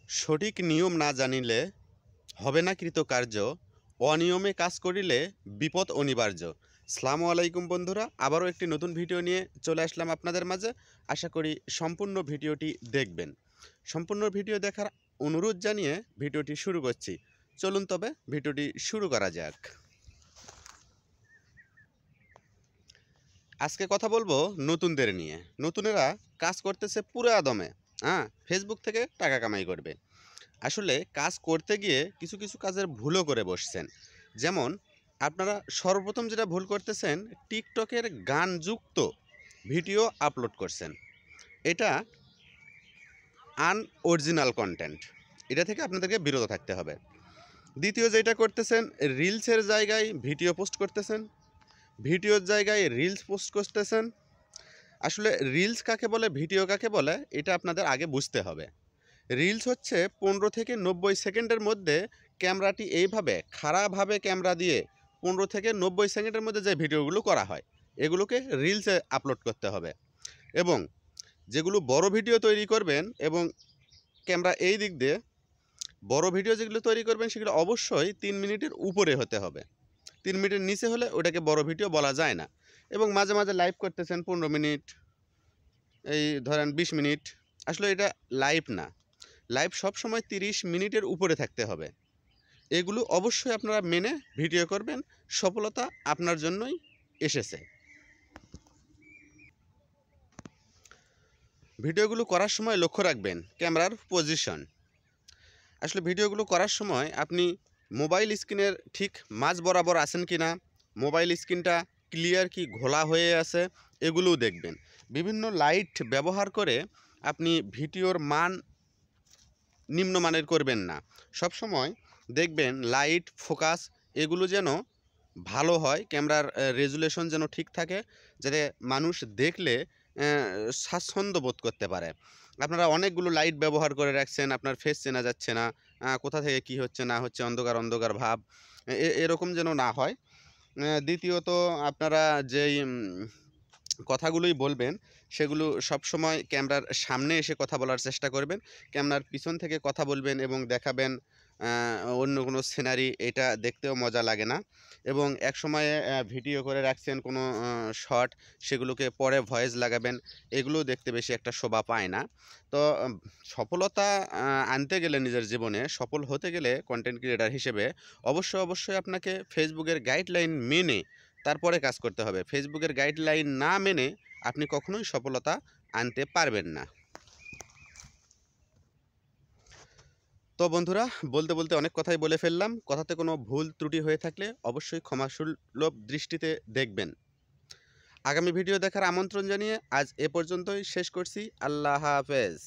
সঠিক নিয়ম না জানিলে হবে না কৃতকার্য, অনিয়মে কাজ করিলে বিপদ অনিবার্য। আসসালামু আলাইকুম বন্ধুরা, আবারও একটি নতুন ভিডিও নিয়ে চলে আসলাম আপনাদের মাঝে। আশা করি সম্পূর্ণ ভিডিওটি দেখবেন। সম্পূর্ণ ভিডিও দেখার অনুরোধ জানিয়ে ভিডিওটি শুরু করছি। চলুন তবে ভিডিওটি শুরু করা যাক। আজকে কথা বলবো নতুনদের নিয়ে। নতুনেরা কাজ করতেছে পুরো আদমে, ফেসবুক থেকে টাকা কামাই করবে। আসলে কাজ করতে গিয়ে কিছু কিছু কাজের ভুলও করে বসছেন। যেমন আপনারা সর্বপ্রথম যেটা ভুল করতেছেন, টিকটকের গানযুক্ত ভিডিও আপলোড করছেন। এটা আনঅরিজিনাল কন্টেন্ট, এটা থেকে আপনাদেরকে বিরত থাকতে হবে। দ্বিতীয় যেটা করতেছেন, রিলসের জায়গায় ভিডিও পোস্ট করতেছেন, ভিডিওর জায়গায় রিলস পোস্ট করতেছেন। আসলে রিলস কাকে বলে, ভিডিও কাকে বলে, এটা আপনাদের আগে বুঝতে হবে। রিলস হচ্ছে 15 থেকে 90 সেকেন্ডের মধ্যে ক্যামেরাটি এইভাবে খাড়াভাবে ক্যামেরা দিয়ে 15 থেকে 90 সেকেন্ডের মধ্যে যে ভিডিওগুলো করা হয়, এগুলোকে রিলসে আপলোড করতে হবে। এবং যেগুলো বড় ভিডিও তৈরি করবেন এবং ক্যামেরা এই দিক দিয়ে বড় ভিডিও যেগুলো তৈরি করবেন, সেগুলো অবশ্যই 3 মিনিটের উপরে হতে হবে। 3 মিনিটের নিচে হলে ওটাকে বড় ভিডিও বলা যায় না। এবং মাঝে মাঝে লাইভ করতেছেন 15 মিনিট, এই ধরেন 20 মিনিট, আসলে এটা লাইভ না। লাইভ সবসময় 30 মিনিটের উপরে থাকতে হবে। এগুলো অবশ্যই আপনারা মেনে ভিডিও করবেন, সফলতা আপনার জন্যই এসেছে। ভিডিওগুলো করার সময় লক্ষ্য রাখবেন ক্যামেরার পজিশন। আসলে ভিডিওগুলো করার সময় আপনি মোবাইল স্ক্রিনের ঠিক মাঝ বরাবর আছেন কি না, মোবাইল স্ক্রিনটা ক্লিয়ার কি ঘোলা হয়ে আছে, এগুলোও দেখবেন। বিভিন্ন লাইট ব্যবহার করে আপনি ভিডিওর মান নিম্নমানের করবেন না। সব সময় দেখবেন লাইট, ফোকাস এগুলো যেন ভালো হয়, ক্যামেরার রেজুলেশন যেন ঠিক থাকে, যাতে মানুষ দেখলে স্বাচ্ছন্দ্য বোধ করতে পারে। আপনারা অনেকগুলো লাইট ব্যবহার করে রাখছেন, আপনার ফেস চেনা যাচ্ছে না, কোথা থেকে কি হচ্ছে না হচ্ছে, অন্ধকার অন্ধকার ভাব, এরকম যেন না হয়। দ্বিতীয়ত আপনারা যেই কথাগুলোই বলবেন, সেগুলো সবসময় ক্যামেরার সামনে এসে কথা বলার চেষ্টা করবেন। ক্যামেরার পিছন থেকে কথা বলবেন এবং দেখাবেন অন্য কোনো সিনারি, এটা দেখতেও মজা লাগে না। এবং এক সময়ে ভিডিও করে রাখছেন কোনো শট, সেগুলোকে পরে ভয়েস লাগাবেন, এগুলোও দেখতে বেশি একটা শোভা পায় না। তো সফলতা আনতে গেলে, নিজের জীবনে সফল হতে গেলে কন্টেন্ট ক্রিয়েটার হিসেবে অবশ্যই আপনাকে ফেসবুকের গাইডলাইন মেনে তারপরে কাজ করতে হবে। ফেসবুকের গাইডলাইন না মেনে আপনি কখনোই সফলতা আনতে পারবেন না। তো বন্ধুরা, বলতে বলতে অনেক কথাই বলে ফেললাম। কথাতে কোনো ভুল ত্রুটি হয়ে থাকলে অবশ্যই ক্ষমাসুলভ দৃষ্টিতে দেখবেন। আগামী ভিডিও দেখার আমন্ত্রণ জানিয়ে আজ এ পর্যন্তই শেষ করছি। আল্লাহ হাফেজ।